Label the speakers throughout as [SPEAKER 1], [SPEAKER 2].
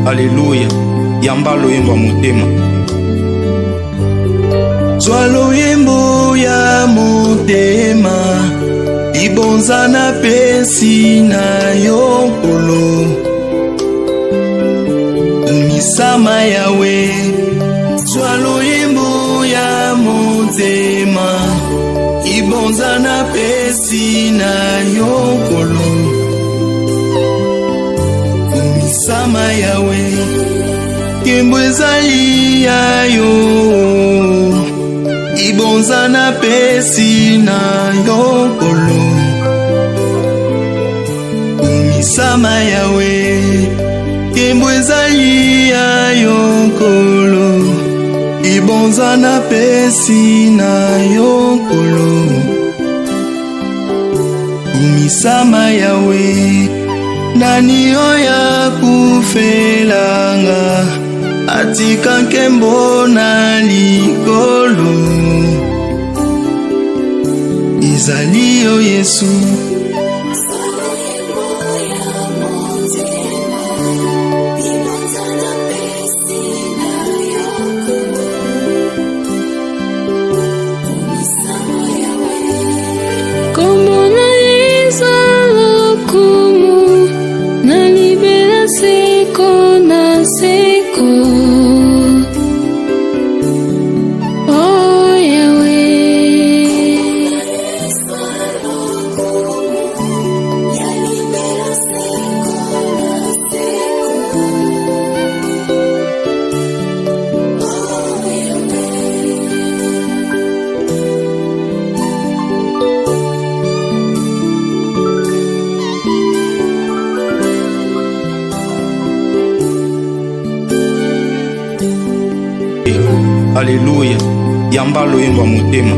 [SPEAKER 1] Alléluia. Yamba loyembo motema.
[SPEAKER 2] Zwa loyembo ya motema, ibonza na pesi na yokolo. Misama yawe. Zwa loyembo ya motema, ibonza na pesi na yokolo. Misama yawe. Kembo ezali yayo, ibonza na pesi na yokolo. Misama yawe. Kembo ezali yayo kolo, ibonza na pesi na yokolo. Misama yawe. Nani oya kufelanga, atika nkembo na likolo. Ezali yo Yesu.
[SPEAKER 1] Alléluia. Yamba loyembo motema.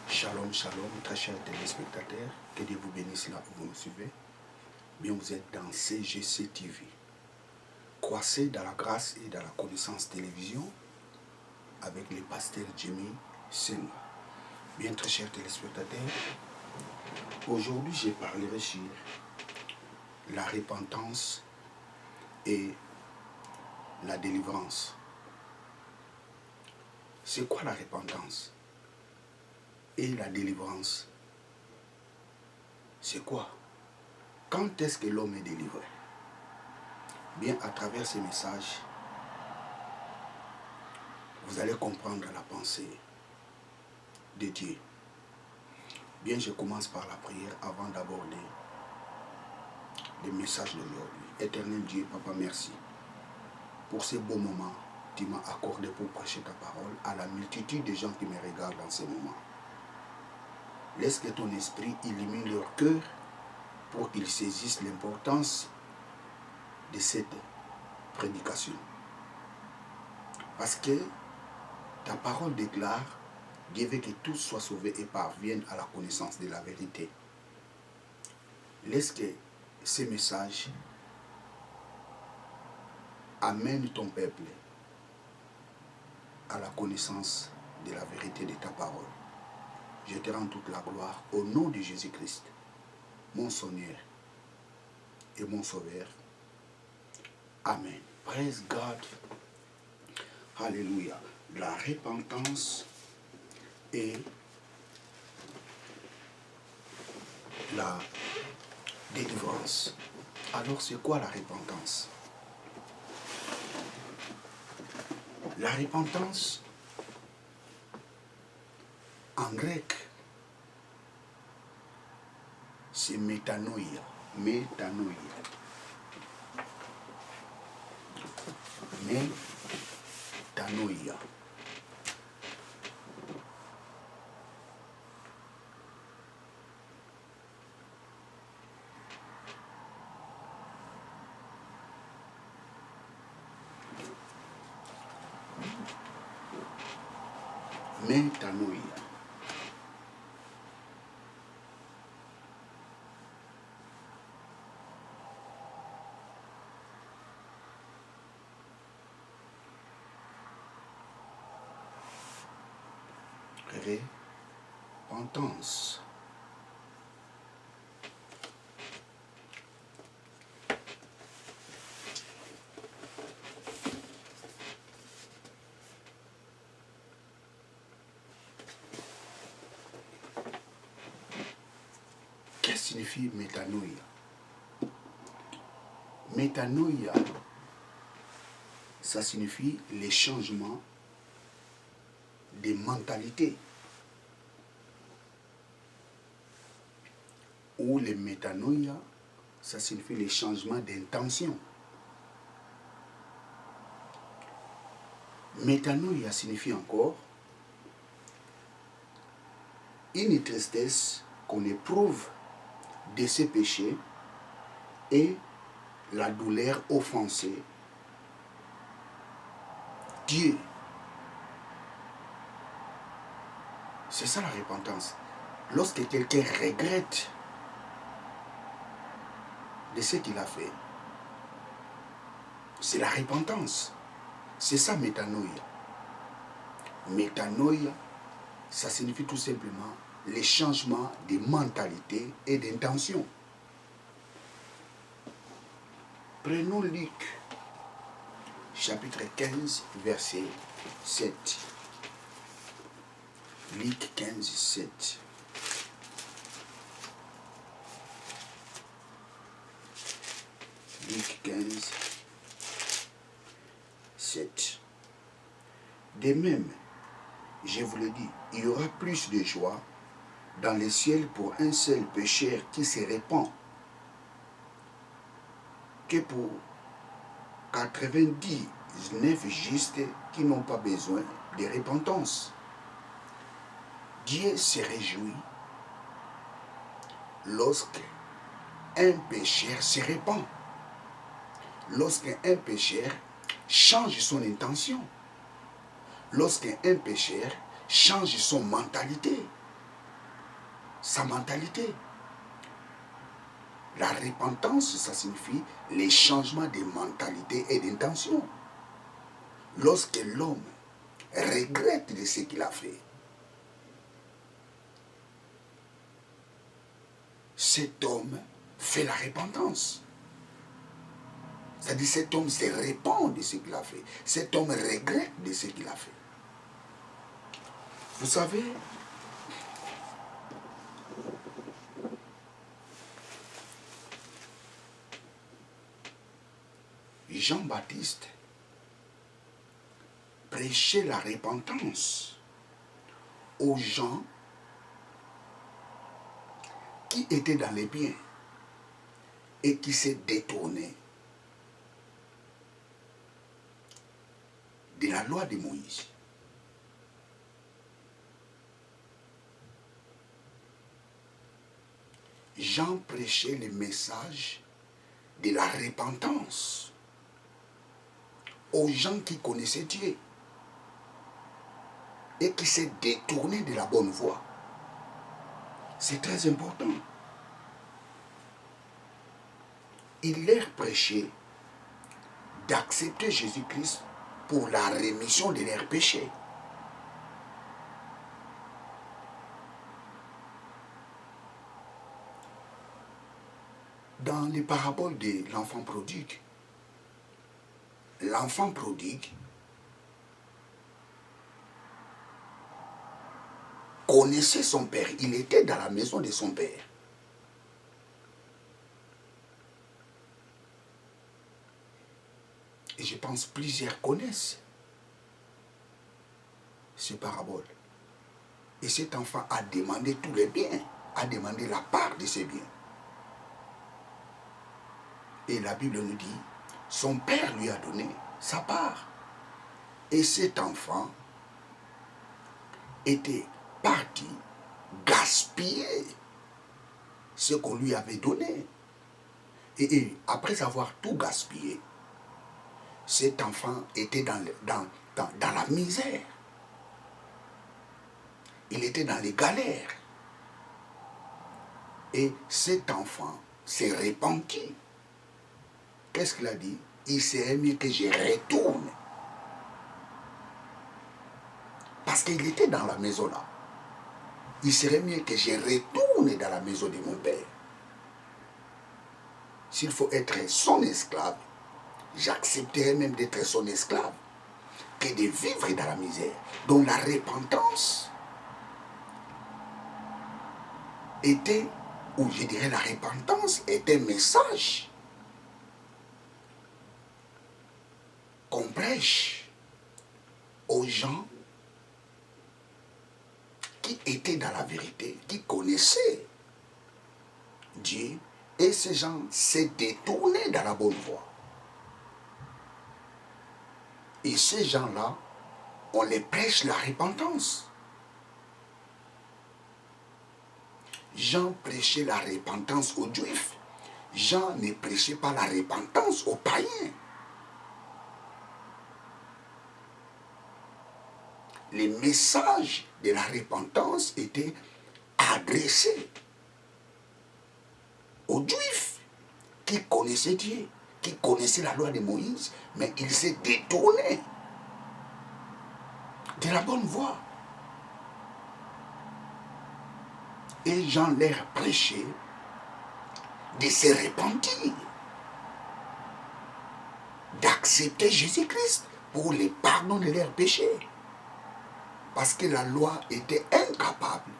[SPEAKER 3] Shalom, shalom, très chers téléspectateurs, que Dieu vous bénisse là où vous nous suivez. Bien, vous êtes dans CGC TV. Croissez dans la grâce et dans la connaissance télévision avec le pasteur Jimmy Sen. Bien, très chers téléspectateurs, aujourd'hui je parlerai sur la repentance et la délivrance. C'est quoi la repentance et la délivrance? C'est quoi? Quand est-ce que l'homme est délivré? Bien, à travers ces messages, vous allez comprendre la pensée de Dieu. Bien, je commence par la prière avant d'aborder le message d'aujourd'hui. Éternel Dieu, Papa, merci pour ces beaux moments que tu m'as accordé pour prêcher ta parole à la multitude de gens qui me regardent dans ces moments. Laisse que ton esprit illumine leur cœur pour qu'ils saisissent l'importance de cette prédication. Parce que ta parole déclare: Dieu veut que tous soient sauvés et parviennent à la connaissance de la vérité. Laisse que ces messages amènent ton peuple à la connaissance de la vérité de ta parole. Je te rends toute la gloire au nom de Jésus-Christ, mon Seigneur et mon Sauveur. Amen. Praise God. Alléluia. La repentance et la délivrance. Alors, c'est quoi la repentance? La repentance, en grec, c'est métanoïa. Métanoïa. Métanoïa. Métanoïa. repentance. Qu'est-ce que signifie métanoïa? Métanoïa, ça signifie les changements de mentalité. Ou les métanoïa, ça signifie les changements d'intention. Métanoïa signifie encore une tristesse qu'on éprouve de ses péchés et la douleur offensée. Dieu. C'est ça la repentance. Lorsque quelqu'un regrette de ce qu'il a fait, c'est la repentance. C'est ça métanoïa. Métanoïa, ça signifie tout simplement les changements de mentalité et d'intention. Prenons Luc, chapitre 15, verset 7. Luc 15, 7. Luc 15, 7. De même, je vous le dis, il y aura plus de joie dans le ciel pour un seul pécheur qui se répand que pour 99 justes qui n'ont pas besoin de repentance. Dieu se réjouit lorsque un pécheur se répand, lorsqu'un pécheur change son intention, lorsqu'un pécheur change son mentalité, sa mentalité. La repentance, ça signifie les changements de mentalité et d'intention. Lorsque l'homme regrette de ce qu'il a fait, cet homme fait la repentance. C'est-à-dire cet homme se répand de ce qu'il a fait. Cet homme regrette de ce qu'il a fait. Vous savez, Jean-Baptiste prêchait la repentance aux gens qui étaient dans les biens et qui s'est détourné de la loi de Moïse. Jean prêchait le message de la repentance aux gens qui connaissaient Dieu et qui s'est détourné de la bonne voie. C'est très important. Il leur prêchait d'accepter Jésus-Christ pour la rémission de leurs péchés. Dans les paraboles de l'enfant prodigue connaissait son père. Il était dans la maison de son père. Et je pense que plusieurs connaissent ces paraboles. Et cet enfant a demandé tous les biens, a demandé la part de ses biens. Et la Bible nous dit, son père lui a donné sa part. Et cet enfant était parti gaspiller ce qu'on lui avait donné. Et après avoir tout gaspillé, cet enfant était dans la misère. Il était dans les galères. Et cet enfant s'est repenti. Qu'est-ce qu'il a dit? Il serait mieux que je retourne. Parce qu'il était dans la maison là. il serait mieux que je retourne dans la maison de mon père. S'il faut être son esclave, j'accepterais même d'être son esclave que de vivre dans la misère. Donc la repentance était, ou je dirais la repentance est un message qu'on prêche aux gens qui étaient dans la vérité, qui connaissaient Dieu, et ces gens s'est détournés dans la bonne voie. Et ces gens-là, on les prêche la repentance. Jean prêchait la repentance aux Juifs. Jean ne prêchait pas la repentance aux païens. Les messages de la repentance étaient adressés aux Juifs qui connaissaient Dieu, qui connaissaient la loi de Moïse, mais ils s'est détournés de la bonne voie. Et Jean leur prêchait de se repentir, d'accepter Jésus-Christ pour le pardon de leurs péchés. Parce que la loi était incapable,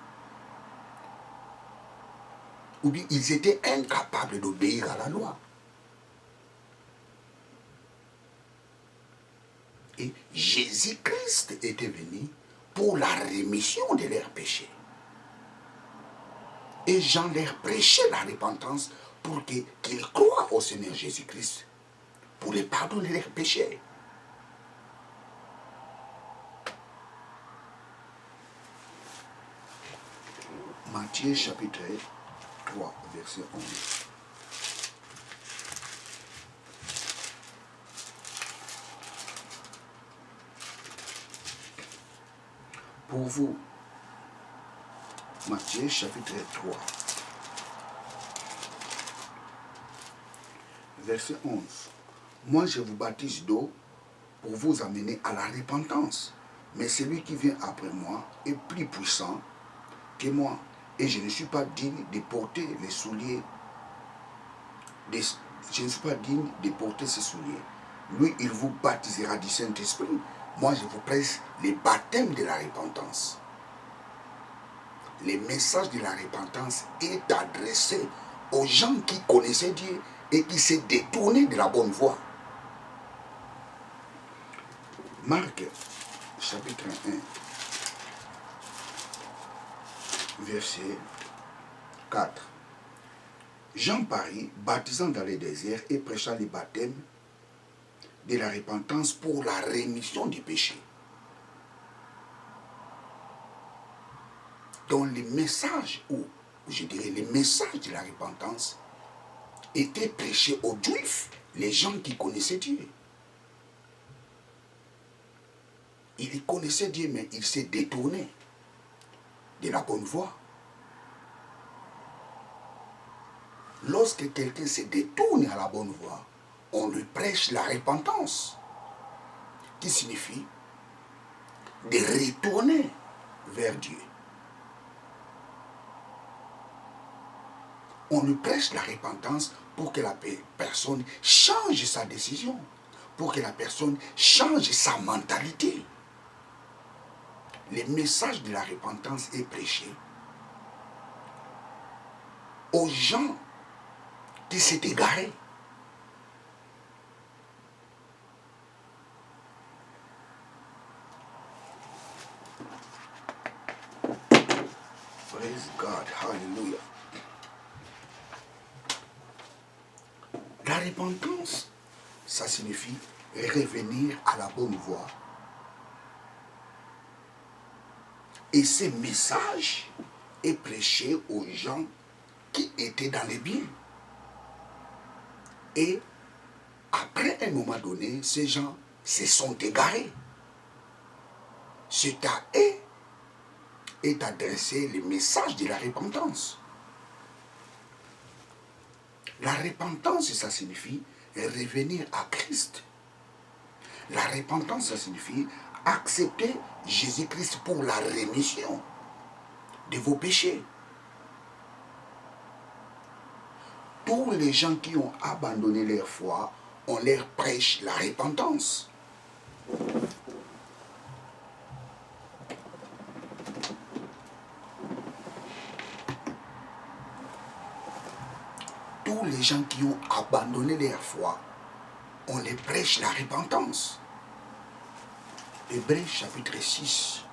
[SPEAKER 3] ou bien ils étaient incapables d'obéir à la loi. Et Jésus-Christ était venu pour la rémission de leurs péchés. Et Jean leur prêchait la repentance pour qu'ils croient au Seigneur Jésus-Christ pour le pardon de leurs péchés. Matthieu chapitre 3, verset 11. Pour vous, Matthieu chapitre 3, verset 11. Moi je vous baptise d'eau pour vous amener à la repentance. Mais celui qui vient après moi est plus puissant que moi. Et je ne suis pas digne de porter les souliers. Je ne suis pas digne de porter ses souliers. Lui, il vous baptisera du Saint-Esprit. Moi, je vous prêche le baptême de la repentance. Le message de la repentance est adressé aux gens qui connaissaient Dieu et qui s'est détournés de la bonne voie. Marc, chapitre 1. Verset 4. Jean parut, baptisant dans le désert et prêchant le baptême de la repentance pour la rémission du péché. Donc le message, ou je dirais le message de la repentance, était prêché aux Juifs, les gens qui connaissaient Dieu. Ils connaissaient Dieu, mais ils s'est détournés de la bonne voie. Lorsque quelqu'un se détourne à la bonne voie, on lui prêche la repentance, qui signifie de retourner vers Dieu. On lui prêche la repentance pour que la personne change sa décision, pour que la personne change sa mentalité. Le message de la repentance est prêché aux gens qui s'est égaré. Praise God, hallelujah. La repentance, ça signifie revenir à la bonne voie. Et ce message est prêché aux gens qui étaient dans les biens. Et après un moment donné, ces gens se sont égarés. C'est à eux est adressé le message de la repentance. La repentance, ça signifie revenir à Christ. La repentance, ça signifie accepter Jésus-Christ pour la rémission de vos péchés. Tous les gens qui ont abandonné leur foi, on leur prêche la repentance. Tous les gens qui ont abandonné leur foi, on les prêche la repentance. Hébreux chapitre 6,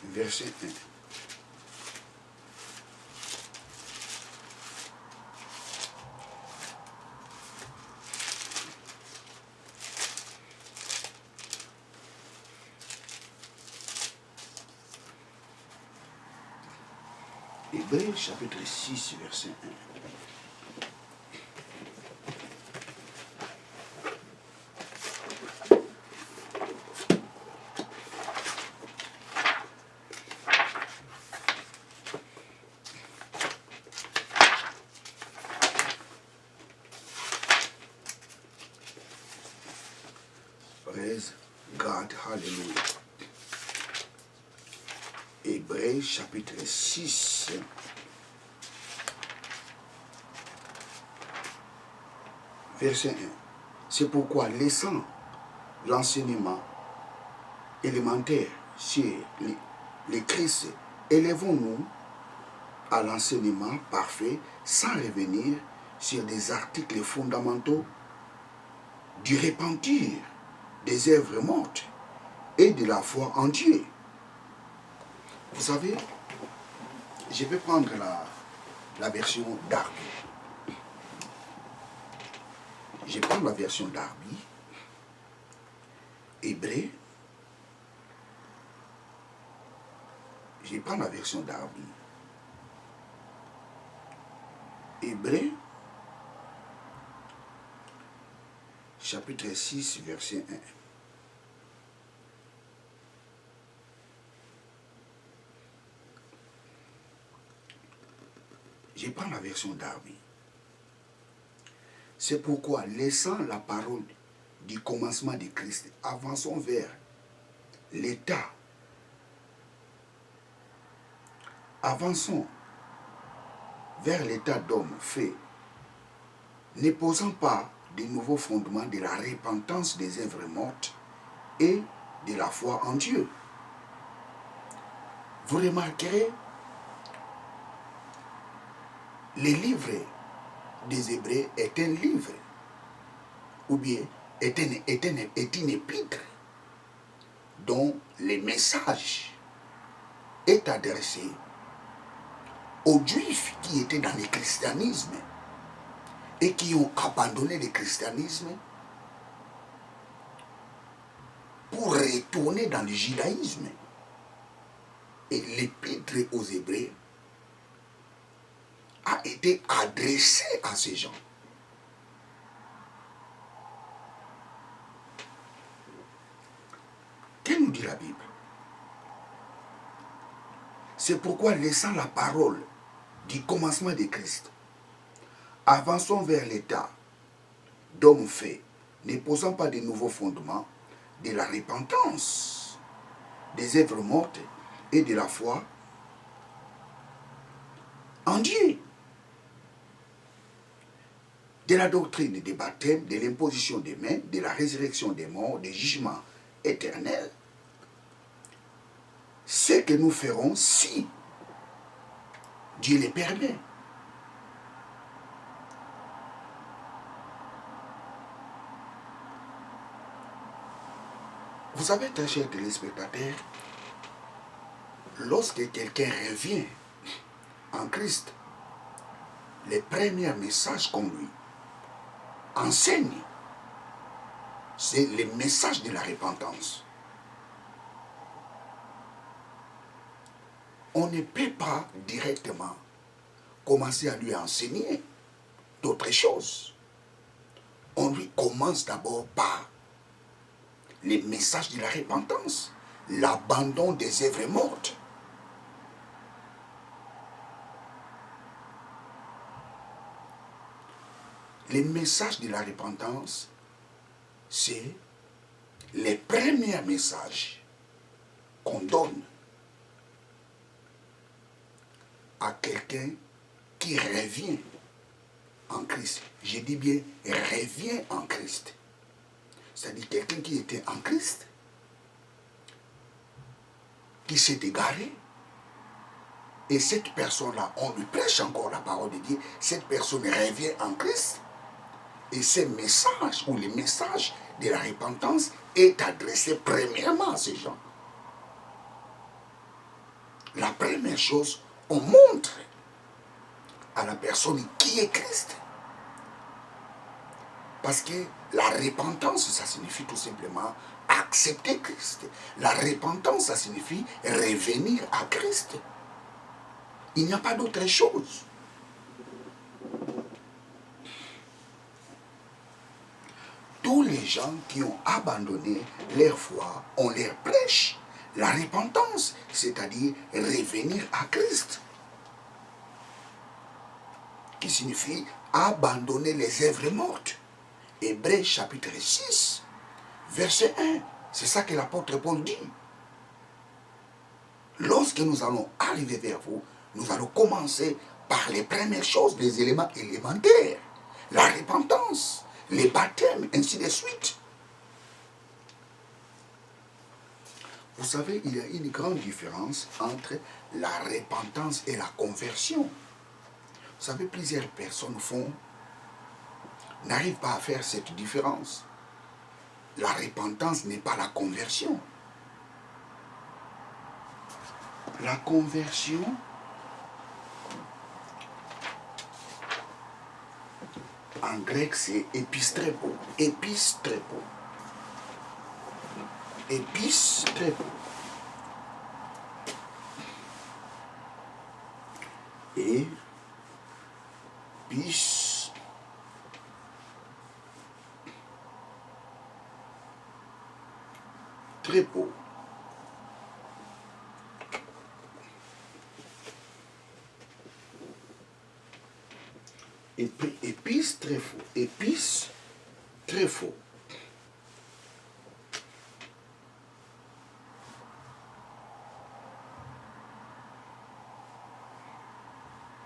[SPEAKER 3] verset 1. Hébreux chapitre 6, verset 1. Praise God, hallelujah. Hébreux chapitre 6, verset 1. C'est pourquoi, laissant l'enseignement élémentaire sur les Christ, élevons-nous à l'enseignement parfait sans revenir sur des articles fondamentaux du repentir des œuvres mortes et de la foi en Dieu. Vous savez, je vais prendre la version Darby. Je prends la version Darby, Hébreux. Je prends la version Darby, Hébreux, chapitre 6, verset 1. Je prends la version Darby. C'est pourquoi, laissant la parole du commencement de Christ, avançons vers l'état. Avançons vers l'état d'homme fait, ne posant pas de nouveaux fondements de la repentance des œuvres mortes et de la foi en Dieu. Vous remarquerez, le livre des Hébreux est un livre, ou bien est une épître dont le message est adressé aux Juifs qui étaient dans le christianisme et qui ont abandonné le christianisme pour retourner dans le judaïsme. Et l'épître aux Hébreux a été adressé à ces gens. Que nous dit la Bible? C'est pourquoi, laissant la parole du commencement de Christ, avançons vers l'état d'homme fait, ne posant pas de nouveaux fondements de la repentance des œuvres mortes et de la foi en Dieu, de la doctrine des baptêmes, de l'imposition des mains, de la résurrection des morts, des jugements éternels. Ce que nous ferons si Dieu le permet. Vous savez, très chers téléspectateurs, lorsque quelqu'un revient en Christ, les premiers messages qu'on lui enseigne, c'est le message de la repentance. On ne peut pas directement commencer à lui enseigner d'autres choses. On lui commence d'abord par les messages de la repentance, l'abandon des œuvres mortes. Les messages de la repentance, c'est les premiers messages qu'on donne quelqu'un qui revient en Christ. Je dis bien revient en Christ. C'est-à-dire quelqu'un qui était en Christ, qui s'est égaré, et cette personne-là, on lui prêche encore la parole de Dieu, cette personne revient en Christ, et ce message, ou le message de la repentance, est adressé premièrement à ces gens. La première chose, on montre à la personne qui est Christ. Parce que la repentance, ça signifie tout simplement accepter Christ. La repentance, ça signifie revenir à Christ. Il n'y a pas d'autre chose. Tous les gens qui ont abandonné leur foi, on leur prêche la repentance, c'est-à-dire revenir à Christ. Qui signifie abandonner les œuvres mortes. Hébreux chapitre 6, verset 1. C'est ça que l'apôtre Paul dit. Lorsque nous allons arriver vers vous, nous allons commencer par les premières choses, les éléments élémentaires. La repentance, les baptêmes, ainsi de suite. Vous savez, il y a une grande différence entre la repentance et la conversion. Vous savez, plusieurs personnes n'arrivent pas à faire cette différence. La repentance n'est pas la conversion. La conversion, en grec, c'est épistrépo. Épistrépo. Épistrépo. Et bis trépo. Épice très faux. Épice très faux.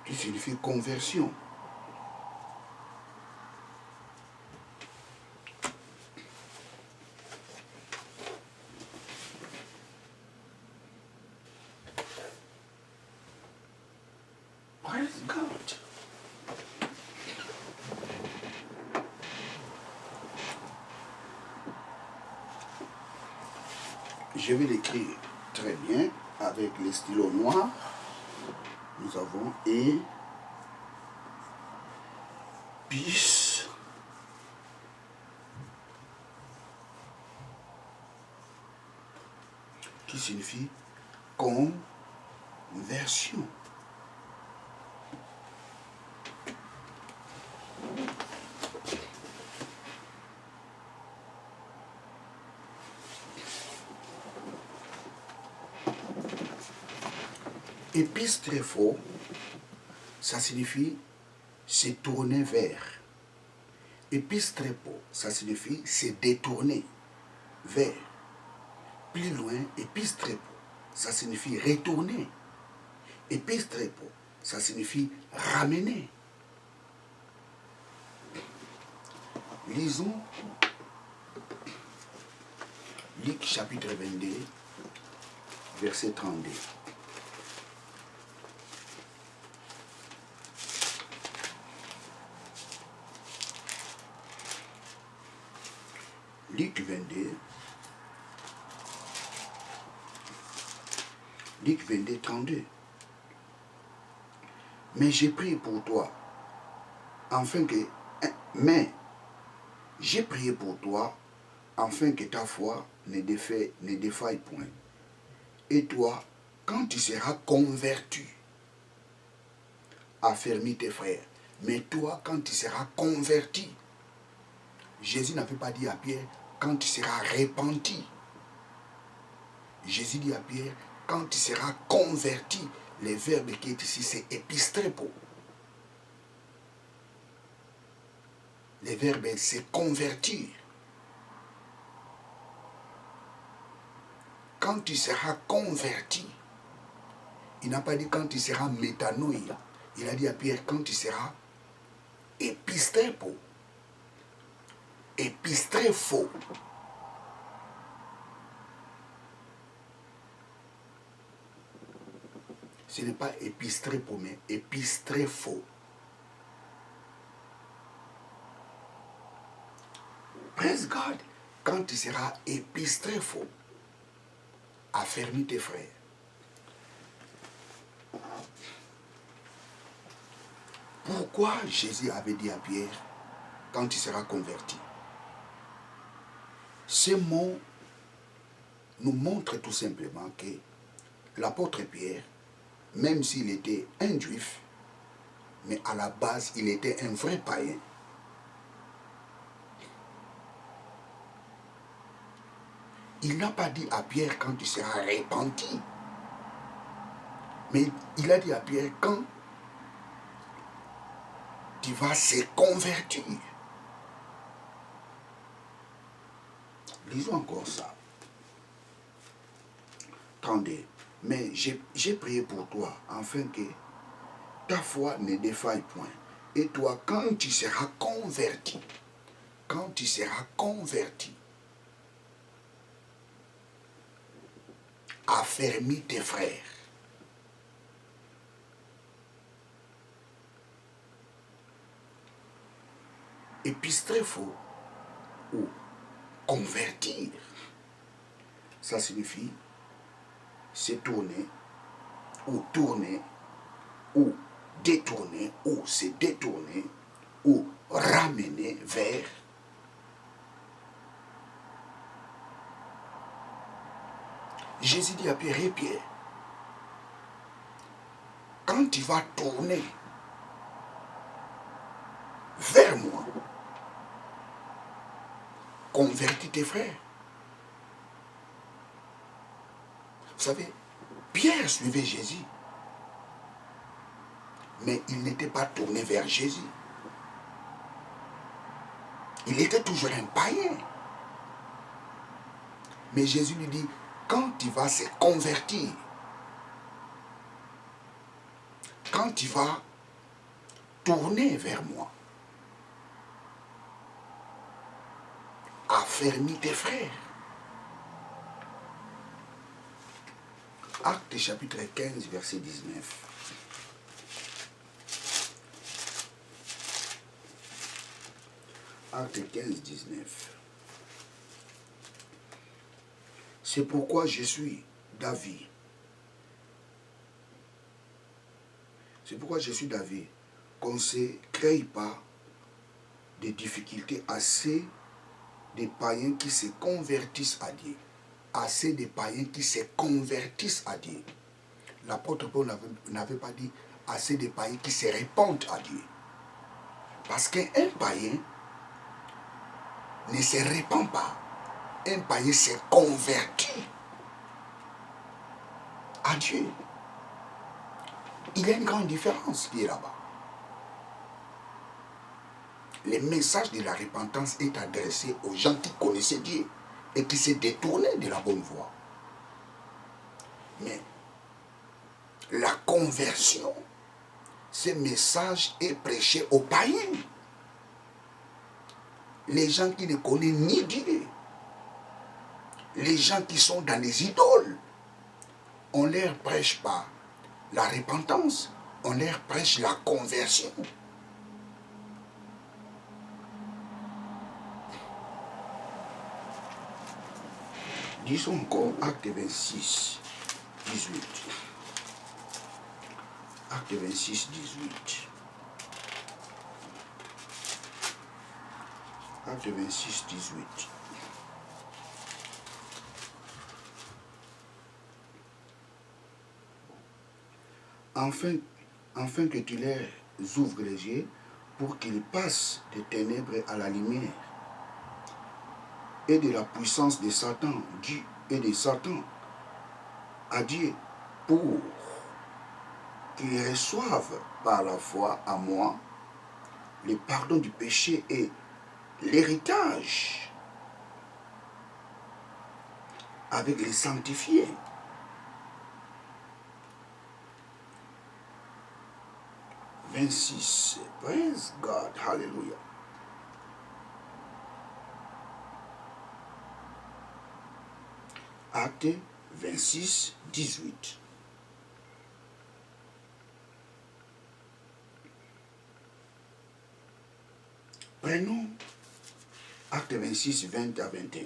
[SPEAKER 3] Qui signifie conversion. Praise God. Je vais l'écrire très bien avec les stylos noirs. Nous avons épice qui signifie conversion. Épistréphos, ça signifie se tourner vers. Épistrépo, ça signifie se détourner vers. Plus loin, épistrépo, ça signifie retourner. Épistrépo, ça signifie ramener. Lisons Luc chapitre 22, verset 32. Luc 22, 32. Mais j'ai prié pour toi, afin que ta foi ne défaille point. Et toi, quand tu seras converti, affermis tes frères. Mais toi, quand tu seras converti, Jésus n'avait pas dit à Pierre, quand tu seras repenti. Jésus dit à Pierre, quand tu seras converti. Le verbe qui est ici, c'est épistrépo. Le verbe, c'est convertir. Quand tu seras converti, il n'a pas dit quand tu seras métanoïa. Il a dit à Pierre, quand tu seras épistrépo, épistréfo, ce n'est pas épistrépo, mais épistréfo. Praise God, quand tu seras épistréfo, affermis tes frères. Pourquoi Jésus avait dit à Pierre, quand tu seras converti? Ces mots nous montrent tout simplement que l'apôtre Pierre, même s'il était un juif, mais à la base, il était un vrai païen. Il n'a pas dit à Pierre quand tu seras repenti. Mais il a dit à Pierre quand tu vas se convertir. Lisons encore ça. Attendez, mais j'ai prié pour toi afin que ta foi ne défaille point. Et toi, quand tu seras converti, affermis tes frères. Épistréfo ou convertir, ça signifie se tourner ou tourner ou détourner ou se détourner ou ramener vers Jésus dit à Pierre, et Pierre, quand tu vas tourner vers moi, convertis tes frères. Vous savez, Pierre suivait Jésus, mais il n'était pas tourné vers Jésus. Il était toujours un païen. Mais Jésus lui dit, quand tu vas se convertir, quand tu vas tourner vers moi, affermis tes frères. Actes chapitre 15, verset 19. Actes 15, 19. C'est pourquoi je suis d'avis. C'est pourquoi je suis d'avis qu'on ne se crée pas des difficultés assez des païens qui se convertissent à Dieu. Assez des païens qui se convertissent à Dieu. L'apôtre Paul n'avait pas dit assez des païens qui se répandent à Dieu. Parce qu'un païen ne se répand pas. Un païen se convertit à Dieu. Il y a une grande différence qui est là-bas. Le message de la repentance est adressé aux gens qui connaissaient Dieu et qui se détournaient de la bonne voie. Mais la conversion, ce message est prêché aux païens. Les gens qui ne connaissent ni Dieu, les gens qui sont dans les idoles, on ne leur prêche pas la repentance, on leur prêche la conversion. Disons encore acte 26, 18. Acte 26, 18. Acte 26, 18. Afin que tu leur ouvres les yeux pour qu'ils passent des ténèbres à la lumière et de la puissance de Satan à Dieu, pour qu'ils reçoivent par la foi à moi le pardon du péché et l'héritage avec les sanctifiés. 26. Praise God. Hallelujah. Acte 26, 18. Prenons Acte 26, 20 à 21.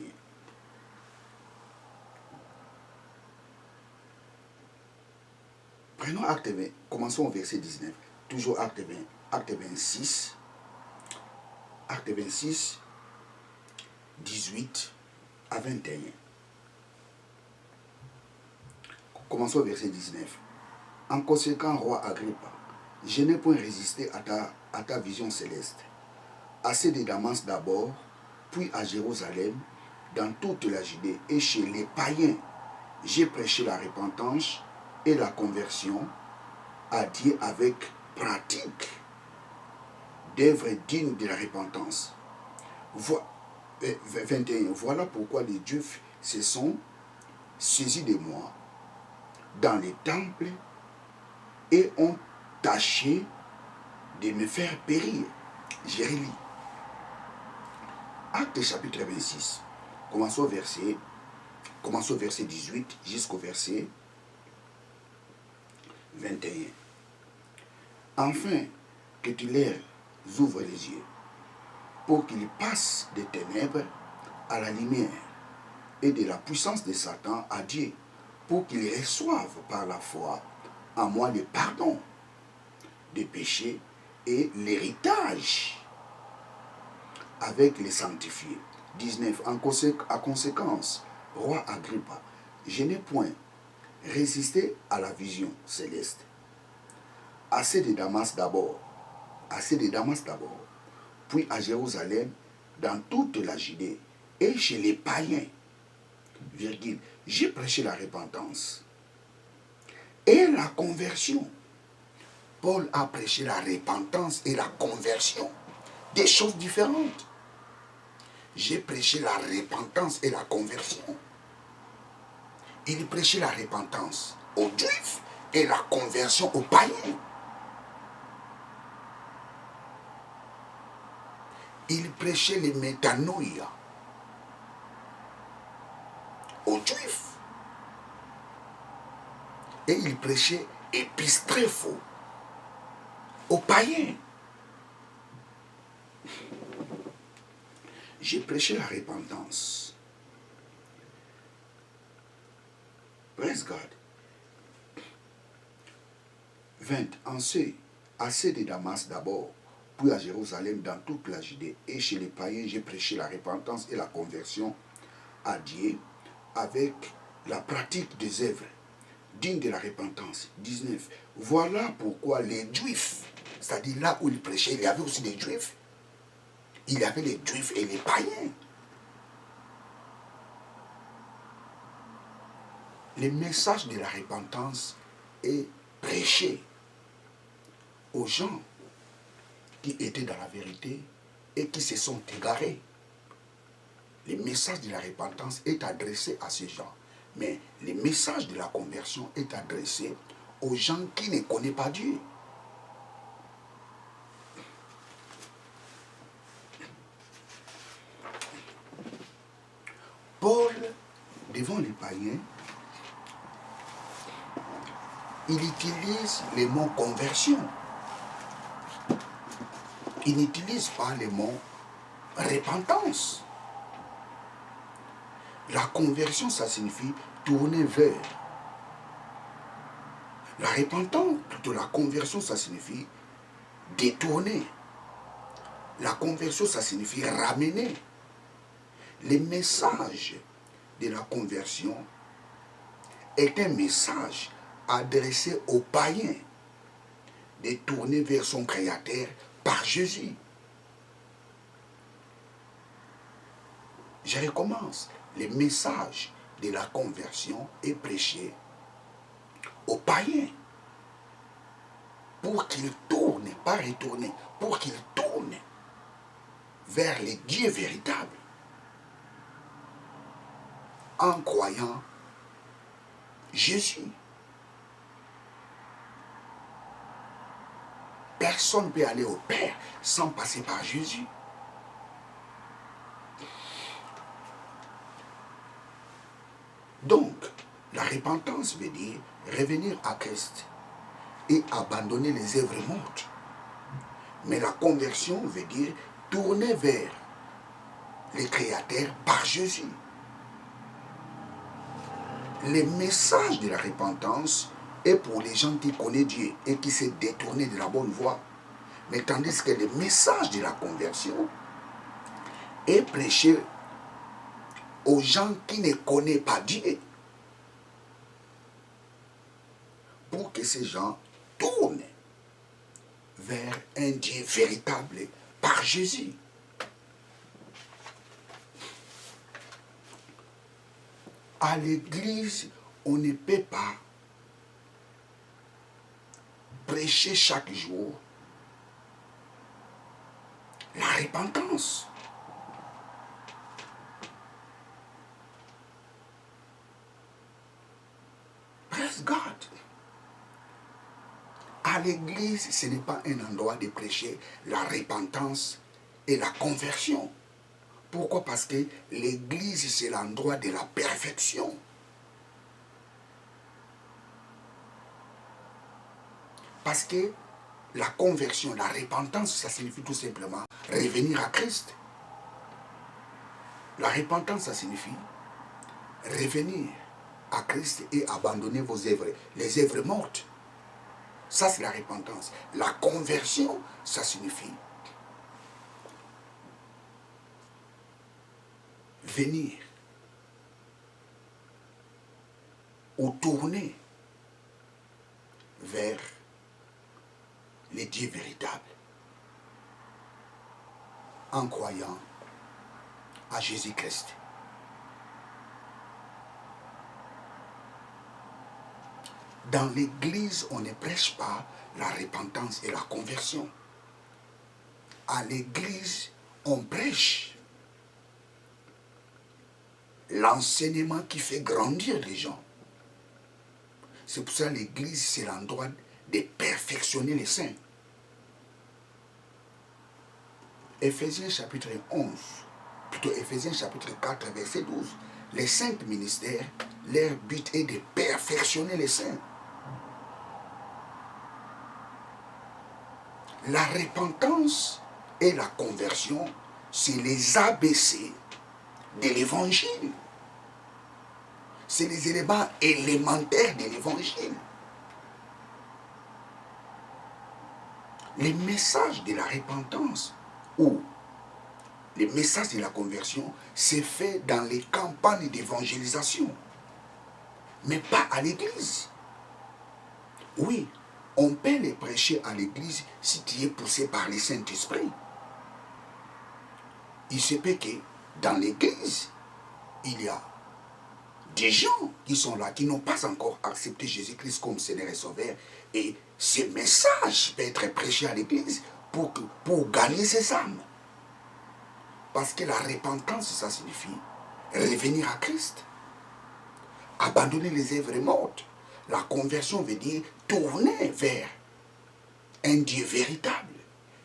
[SPEAKER 3] Prenons Acte 20, commençons au verset 19. Toujours Acte 20, Acte 26, Acte 26, 18 à 21. Commençons au verset 19. En conséquent, roi Agrippa, je n'ai point résisté à ta vision céleste. Assez de Damas d'abord, puis à Jérusalem, dans toute la Judée et chez les païens, j'ai prêché la repentance et la conversion à Dieu avec pratique d'œuvres dignes de la repentance. 21. Voilà pourquoi les Juifs se sont saisis de moi dans les temples et ont tâché de me faire périr. J'ai relis. Acte chapitre 26. Commençons au verset 18 jusqu'au verset 21. Enfin, que tu leur ouvres les yeux, pour qu'ils passent des ténèbres à la lumière et de la puissance de Satan à Dieu, pour qu'ils reçoivent par la foi en moi le pardon des péchés et l'héritage avec les sanctifiés. 19. En conséquence, roi Agrippa, je n'ai point résisté à la vision céleste. Assez de Damas d'abord, puis à Jérusalem, dans toute la Judée, et chez les païens, virgule, j'ai prêché la repentance et la conversion. Paul a prêché la repentance et la conversion, des choses différentes. J'ai prêché la repentance et la conversion. Il prêchait la repentance aux Juifs et la conversion aux païens. Il prêchait les métanoïa aux Juifs. Et il prêchait épistréphos aux païens. J'ai prêché la repentance. Praise God. 20. Assez de Damas d'abord, puis à Jérusalem, dans toute la Judée, et chez les païens, j'ai prêché la repentance et la conversion à Dieu avec la pratique des œuvres dignes de la repentance. 19. Voilà pourquoi les Juifs, c'est-à-dire là où il prêchait, il y avait aussi des Juifs. Il y avait les Juifs et les païens. Le message de la repentance est prêché aux gens qui étaient dans la vérité et qui se sont égarés. Le message de la repentance est adressé à ces gens. Mais le message de la conversion est adressé aux gens qui ne connaissent pas Dieu. Paul, devant les païens, il utilise le mot conversion. Il n'utilise pas le mot repentance. La conversion, ça signifie tourner vers. La repentance, plutôt la conversion, ça signifie détourner. La conversion, ça signifie ramener. Le message de la conversion est un message adressé aux païens de tourner vers son Créateur par Jésus. Je recommence. Le message de la conversion est prêché aux païens pour qu'ils tournent, pas retourner, pour qu'ils tournent vers les dieux véritables en croyant Jésus. personne ne peut aller au Père sans passer par Jésus. Donc, la repentance veut dire revenir à Christ et abandonner les œuvres mortes. Mais la conversion veut dire tourner vers le Créateur par Jésus. Le message de la repentance est pour les gens qui connaissent Dieu et qui s'est détournés de la bonne voie. Mais tandis que le message de la conversion est prêché aux gens qui ne connaissent pas Dieu, pour que ces gens tournent vers un Dieu véritable par Jésus. À l'église, on ne peut pas prêcher chaque jour la repentance. Praise God. À l'église, ce n'est pas un endroit de prêcher la repentance et la conversion. Pourquoi? Parce que l'église, c'est l'endroit de la perfection. Parce que la conversion, la repentance, ça signifie tout simplement revenir à Christ. La repentance, ça signifie revenir à Christ et abandonner vos œuvres, les œuvres mortes. Ça, c'est la repentance. La conversion, ça signifie venir ou tourner vers les dieux véritables en croyant à Jésus-Christ. Dans l'église, on ne prêche pas la repentance et la conversion. À l'église, on prêche l'enseignement qui fait grandir les gens. C'est pour ça que l'église, c'est l'endroit de perfectionner les saints. Éphésiens chapitre 11, plutôt Éphésiens chapitre 4, verset 12. Les saints ministères, leur but est de perfectionner les saints. La repentance et la conversion, c'est les ABC de l'évangile. C'est les éléments élémentaires de l'évangile. Les messages de la repentance ou les messages de la conversion, c'est fait dans les campagnes d'évangélisation, mais pas à l'église. Oui, on peut les prêcher à l'église si tu es poussé par le Saint-Esprit. Il se peut que dans l'église, il y a des gens qui sont là, qui n'ont pas encore accepté Jésus-Christ comme Seigneur et Sauveur. Et ce message peut être prêché à l'église pour gagner ces âmes. Parce que la repentance, ça signifie revenir à Christ. Abandonner les œuvres mortes. La conversion veut dire tourner vers un Dieu véritable.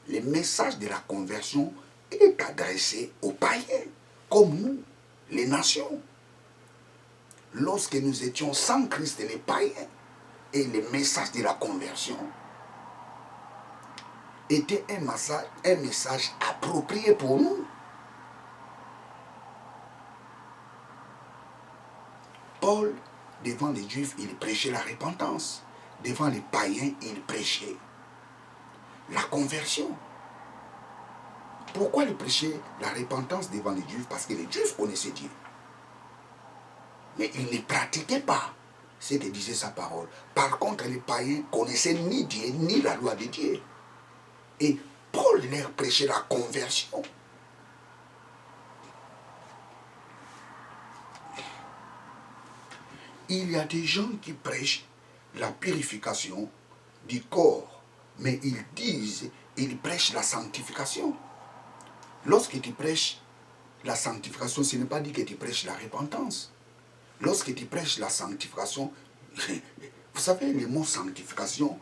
[SPEAKER 3] Le message de la conversion est adressé aux païens, comme nous, les nations. Lorsque nous étions sans Christ, les païens, et le message de la conversion était un message approprié pour nous. Paul, devant les Juifs, il prêchait la repentance. Devant les païens, il prêchait la conversion. Pourquoi il prêchait la repentance devant les Juifs? Parce que les Juifs connaissaient Dieu. Mais ils ne pratiquaient pas ce que disait sa parole. Par contre, les païens connaissaient ni Dieu, ni la loi de Dieu. Et Paul leur prêchait la conversion. Il y a des gens qui prêchent la purification du corps, mais ils prêchent la sanctification. Lorsque tu prêches la sanctification, ce n'est pas dit que tu prêches la repentance. Lorsque tu prêches la sanctification, vous savez, le mot sanctification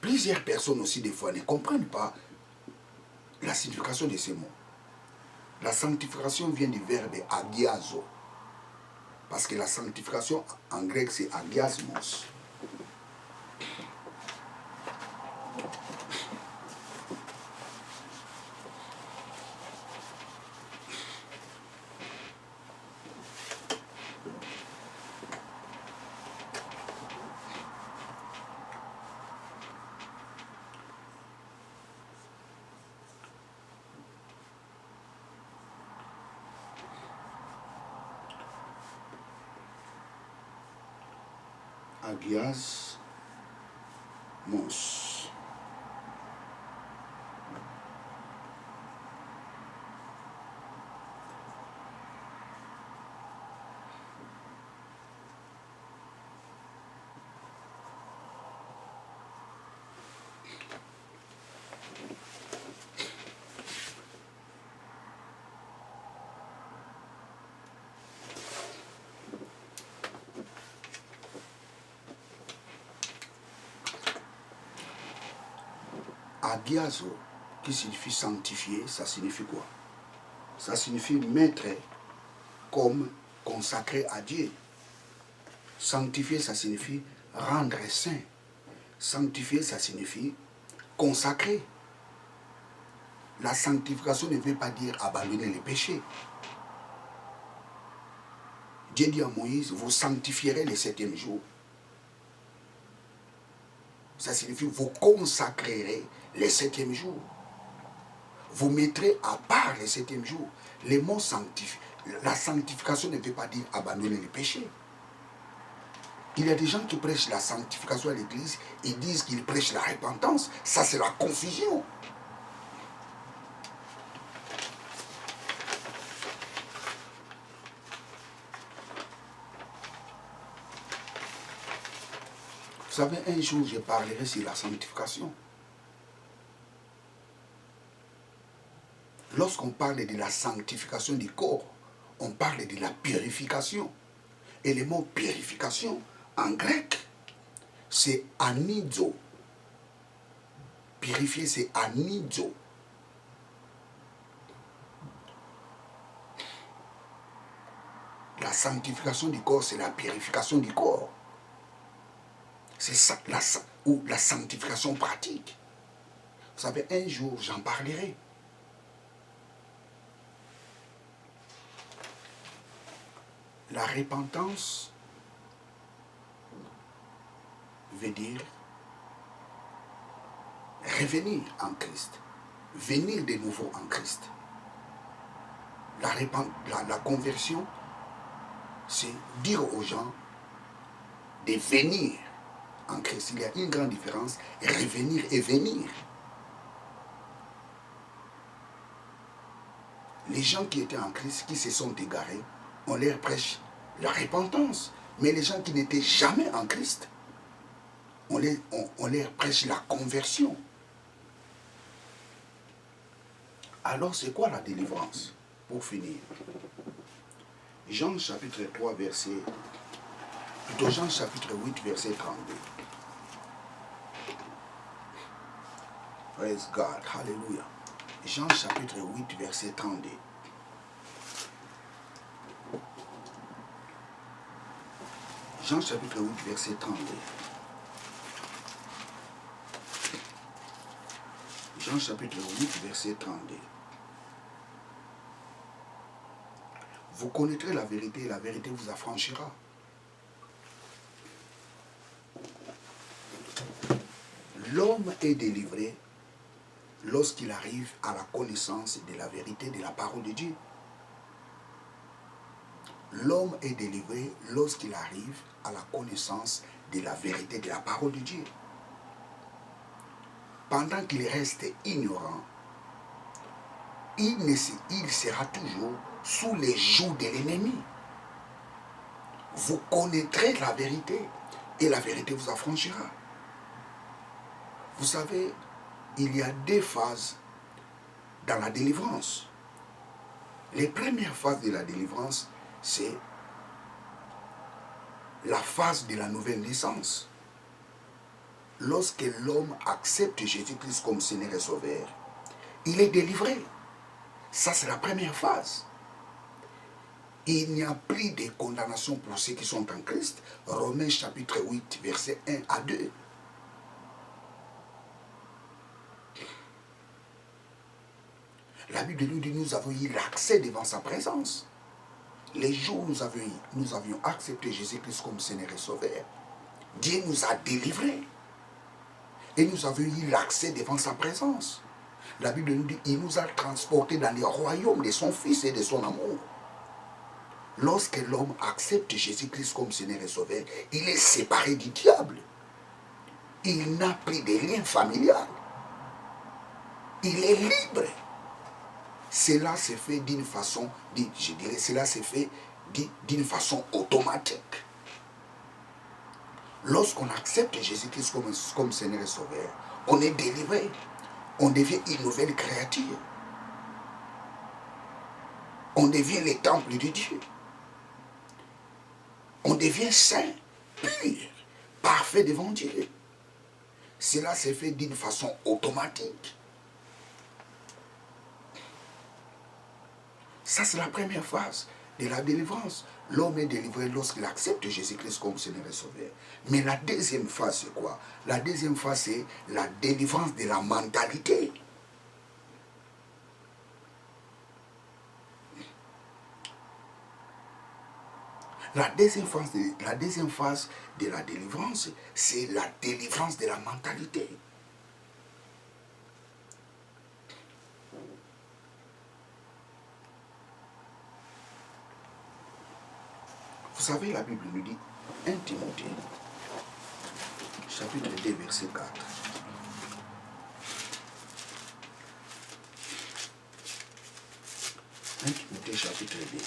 [SPEAKER 3] Plusieurs personnes aussi, des fois, ne comprennent pas la signification de ces mots. La sanctification vient du verbe agiazo. Parce que la sanctification, en grec, c'est agiasmos. Agiasmos. Agiazo, qui signifie sanctifier, ça signifie quoi? Ça signifie mettre comme consacré à Dieu. Sanctifier, ça signifie rendre saint. Sanctifier, ça signifie consacrer. La sanctification ne veut pas dire abandonner les péchés. Dieu dit à Moïse, vous sanctifierez le 7e jour. Ça signifie vous consacrerez le 7e jour. Vous mettrez à part le 7e jour. Les mots sanctifie. La sanctification ne veut pas dire abandonner les péchés. Il y a des gens qui prêchent la sanctification à l'église et disent qu'ils prêchent la repentance. Ça, c'est la confusion. Vous savez, un jour, je parlerai sur la sanctification. Lorsqu'on parle de la sanctification du corps, on parle de la purification. Et le mot purification, en grec, c'est anidzo. Purifier, c'est anidzo. La sanctification du corps, c'est la purification du corps. C'est ça, la sanctification pratique. Vous savez, un jour, j'en parlerai. La repentance veut dire revenir en Christ, venir de nouveau en Christ. La conversion, c'est dire aux gens de venir en Christ. Il y a une grande différence, revenir et venir. Les gens qui étaient en Christ, qui se sont égarés, on leur prêche la repentance. Mais les gens qui n'étaient jamais en Christ, on leur prêche la conversion. Alors c'est quoi la délivrance? Pour finir, Jean chapitre 3 verset, plutôt Jean chapitre 8 verset 32. Praise God, hallelujah. Jean chapitre 8 verset 32. Jean chapitre 8 verset 32. Jean chapitre 8 verset 32. Vous connaîtrez la vérité et la vérité vous affranchira. L'homme est délivré lorsqu'il arrive à la connaissance de la vérité de la parole de Dieu. L'homme est délivré lorsqu'il arrive à la connaissance de la vérité de la parole de Dieu. Pendant qu'il reste ignorant, il sera toujours sous les jougs de l'ennemi. Vous connaîtrez la vérité et la vérité vous affranchira. Vous savez, il y a 2 phases dans la délivrance. Les premières phases de la délivrance, c'est la phase de la nouvelle naissance. lorsque l'homme accepte Jésus-Christ comme Seigneur et Sauveur, il est délivré. Ça, c'est la première phase. Il n'y a plus de condamnation pour ceux qui sont en Christ. Romains chapitre 8, versets 1 à 2. La Bible nous dit que nous avons eu l'accès devant sa présence. Les jours où nous avions accepté Jésus-Christ comme Seigneur et Sauveur, Dieu nous a délivrés. Et nous avions eu l'accès devant sa présence. La Bible nous dit qu'il nous a transportés dans le royaume de son Fils et de son amour. Lorsque l'homme accepte Jésus-Christ comme Seigneur et Sauveur, il est séparé du diable. Il n'a plus de lien familial. Il est libre. Cela se fait d'une façon, je dirais, cela se fait d'une façon automatique. Lorsqu'on accepte Jésus-Christ comme Seigneur et Sauveur, on est délivré. On devient une nouvelle créature. On devient le temple de Dieu. On devient saint, pur, parfait devant Dieu. Cela se fait d'une façon automatique. Ça, c'est la première phase de la délivrance. L'homme est délivré lorsqu'il accepte Jésus-Christ comme Seigneur et Sauveur. Mais la deuxième phase, c'est quoi? La deuxième phase, c'est la délivrance de la mentalité. La deuxième phase de la délivrance, c'est la délivrance de la mentalité. Vous savez, la Bible nous dit, 1 Timothée, chapitre 2, verset 4. Timothée, chapitre 2.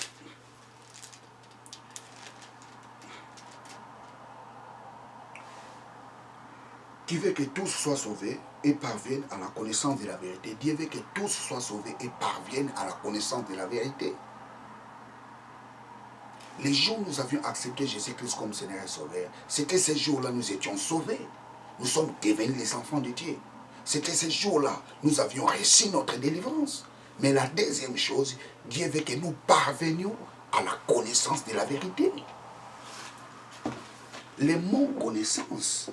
[SPEAKER 3] Qui veut que tous soient sauvés et parviennent à la connaissance de la vérité. Dieu veut que tous soient sauvés et parviennent à la connaissance de la vérité. Les jours où nous avions accepté Jésus-Christ comme Seigneur et Sauveur, c'est que ces jours-là nous étions sauvés. Nous sommes devenus les enfants de Dieu. C'est que ces jours-là nous avions reçu notre délivrance. Mais la deuxième chose, Dieu veut que nous parvenions à la connaissance de la vérité. Le mot connaissance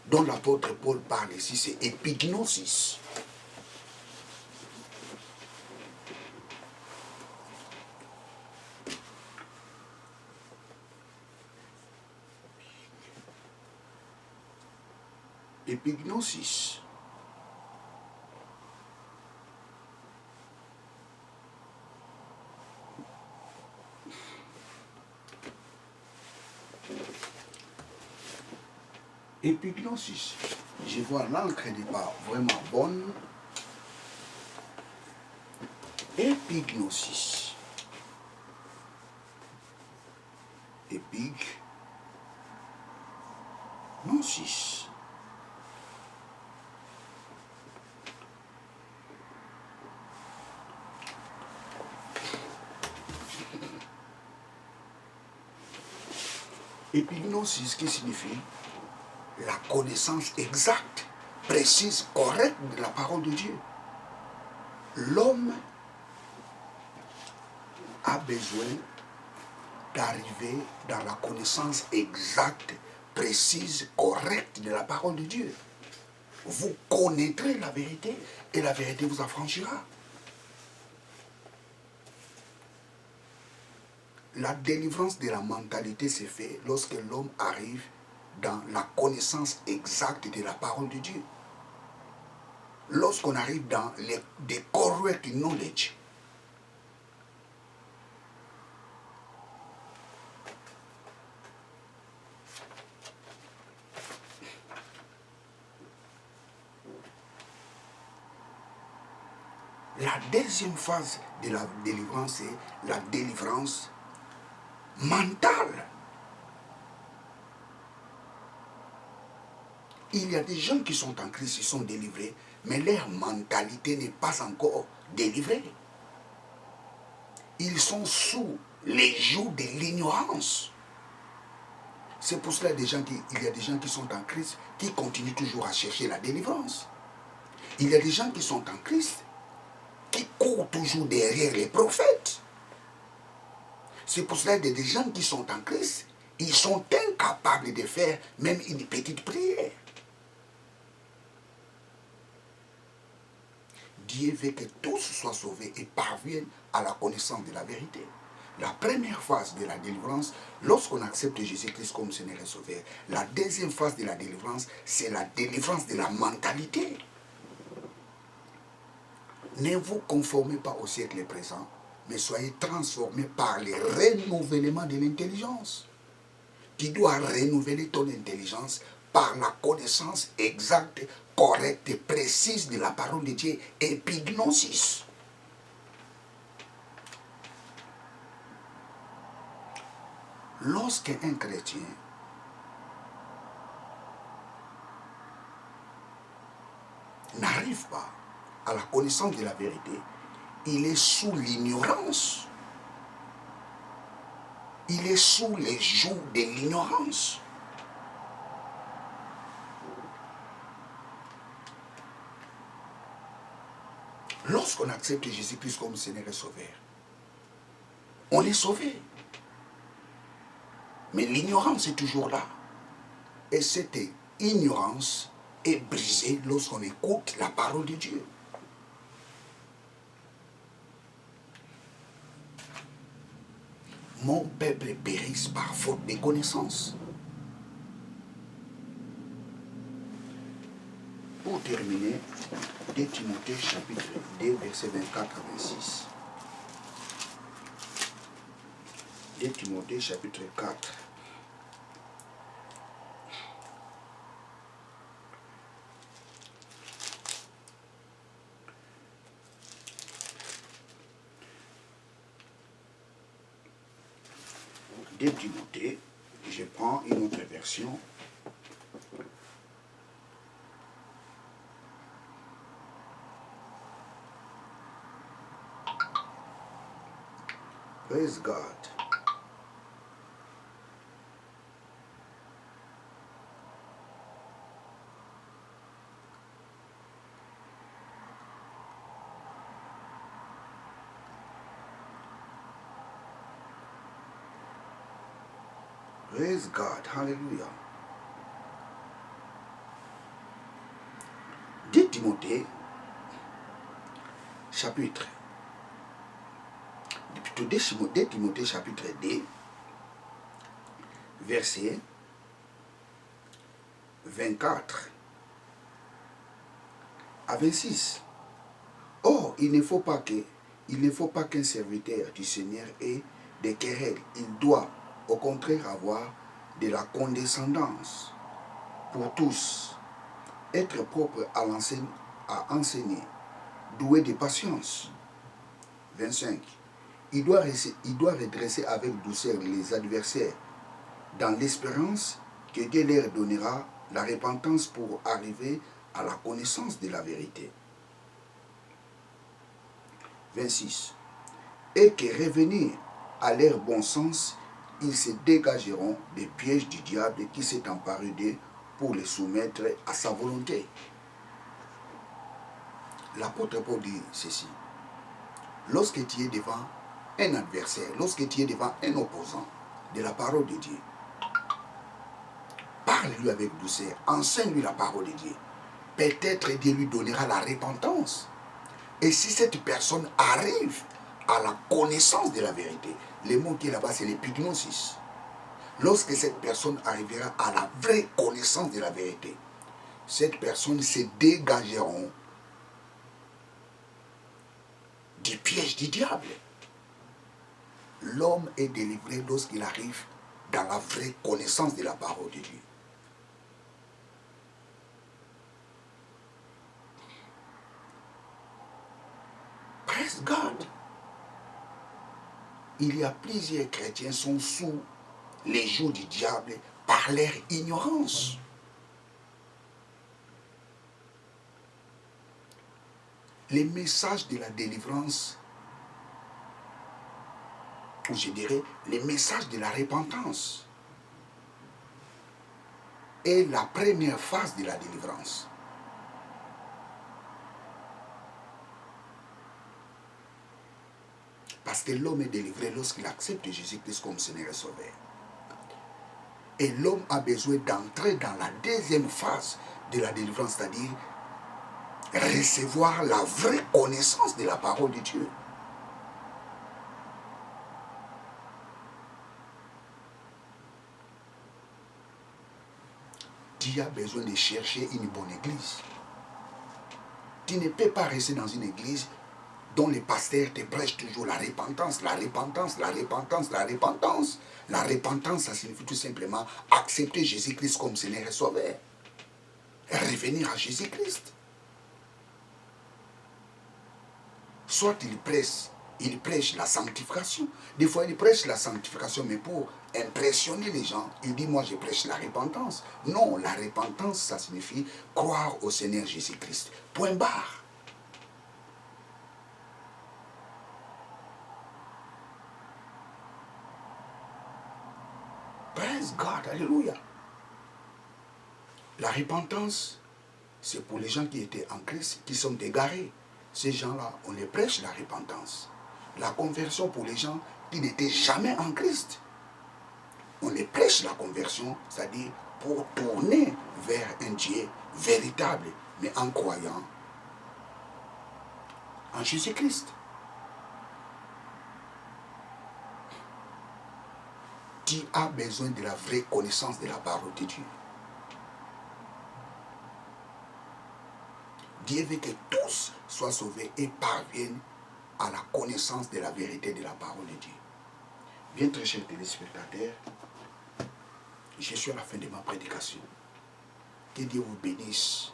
[SPEAKER 3] dont l'apôtre Paul parle ici, c'est épignosis. Épignosis. Épignosis. Je vois l'encre n'est pas vraiment bonne. Épignosis. Épignosis. Épignosis, qui signifie la connaissance exacte, précise, correcte de la parole de Dieu. L'homme a besoin d'arriver dans la connaissance exacte, précise, correcte de la parole de Dieu. Vous connaîtrez la vérité et la vérité vous affranchira. La délivrance de la mentalité se fait lorsque l'homme arrive dans la connaissance exacte de la parole de Dieu. Lorsqu'on arrive dans the correct knowledge. La deuxième phase de la délivrance, c'est la délivrance mentale. Il y a des gens qui sont en Christ, ils sont délivrés, mais leur mentalité n'est pas encore délivrée. Ils sont sous les jougs de l'ignorance. C'est pour cela qu'il y a des gens qui sont en Christ qui continuent toujours à chercher la délivrance. Il y a des gens qui sont en Christ qui courent toujours derrière les prophètes. C'est pour cela qu'il y a des gens qui sont en Christ, ils sont incapables de faire même une petite prière. Dieu veut que tous soient sauvés et parviennent à la connaissance de la vérité. La première phase de la délivrance, lorsqu'on accepte Jésus-Christ comme Seigneur et Sauveur, la deuxième phase de la délivrance, c'est la délivrance de la mentalité. Ne vous conformez pas au siècle présent, mais soyez transformés par le renouvellement de l'intelligence. Tu dois renouveler ton intelligence par la connaissance exacte, correcte et précise de la parole de Dieu, épignosis. Lorsqu'un chrétien n'arrive pas à la connaissance de la vérité, il est sous l'ignorance. Il est sous les jougs de l'ignorance. Lorsqu'on accepte Jésus-Christ comme Seigneur et Sauveur, on est sauvé. Mais l'ignorance est toujours là. Et cette ignorance est brisée lorsqu'on écoute la parole de Dieu. Mon peuple périsse par faute de connaissance. Pour terminer, 2 Timothée chapitre 2, verset 24 à 26. 2 Timothée chapitre 4. De Timothée, je prends une autre version. Praise God. Praise God. Hallelujah. 2 Timothée, chapitre 2 Timothée, chapitre 2, verset 24 à 26. Or, il ne faut pas qu'un serviteur du Seigneur ait des querelles. Il doit au contraire avoir de la condescendance pour tous, être propre à enseigner, doué de patience. 25. Il doit redresser avec douceur les adversaires dans l'espérance que Dieu leur donnera la repentance pour arriver à la connaissance de la vérité. 26. Et que revenir à leur bon sens, ils se dégageront des pièges du diable qui s'est emparé d'eux pour les soumettre à sa volonté. L'apôtre Paul dit ceci: lorsque tu es devant un adversaire, lorsque tu es devant un opposant de la parole de Dieu, parle-lui avec douceur, enseigne-lui la parole de Dieu. Peut-être Dieu lui donnera la repentance. Et si cette personne arrive à la connaissance de la vérité, le mot qui est là-bas, c'est l'épignosis. Lorsque cette personne arrivera à la vraie connaissance de la vérité, cette personne se dégageront du piège du diable. L'homme est délivré lorsqu'il arrive dans la vraie connaissance de la parole de Dieu. Praise God. Il y a plusieurs chrétiens qui sont sous les jougs du diable par leur ignorance. Les messages de la délivrance, ou je dirais les messages de la repentance, est la première phase de la délivrance. Parce que l'homme est délivré lorsqu'il accepte Jésus-Christ comme Seigneur et Sauveur. Et l'homme a besoin d'entrer dans la deuxième phase de la délivrance, c'est-à-dire recevoir la vraie connaissance de la parole de Dieu. Tu as besoin de chercher une bonne église. Tu ne peux pas rester dans une église dont les pasteurs te prêchent toujours la repentance, la repentance, la repentance, la repentance. La repentance, ça signifie tout simplement accepter Jésus-Christ comme Seigneur et Sauveur. Et revenir à Jésus-Christ. Soit il prêche la sanctification. Des fois, il prêche la sanctification, mais pour impressionner les gens, il dit, moi, je prêche la repentance. Non, la repentance, ça signifie croire au Seigneur Jésus-Christ. Point barre. Praise God, alléluia. La repentance, c'est pour les gens qui étaient en Christ, qui sont égarés. Ces gens-là, on les prêche la repentance. La conversion pour les gens qui n'étaient jamais en Christ. On les prêche la conversion, c'est-à-dire pour tourner vers un Dieu véritable, mais en croyant en Jésus-Christ. Tu as besoin de la vraie connaissance de la parole de Dieu. Dieu veut que tous soient sauvés et parviennent à la connaissance de la vérité de la parole de Dieu. Bien, très chers téléspectateurs, je suis à la fin de ma prédication. Que Dieu vous bénisse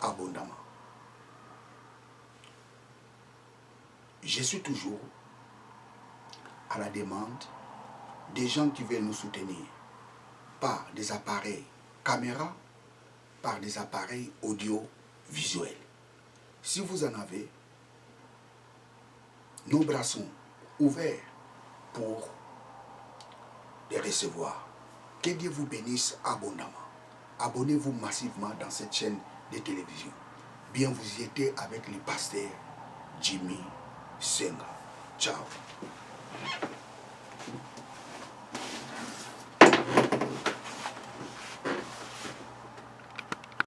[SPEAKER 3] abondamment. Je suis toujours à la demande des gens qui veulent nous soutenir par des appareils caméra, par des appareils audio-visuels. Si vous en avez, nos bras sont ouverts pour les recevoir. Que Dieu vous bénisse abondamment. Abonnez-vous massivement dans cette chaîne de télévision. Bien, vous y étiez avec le pasteur Jimmy Senga. Ciao.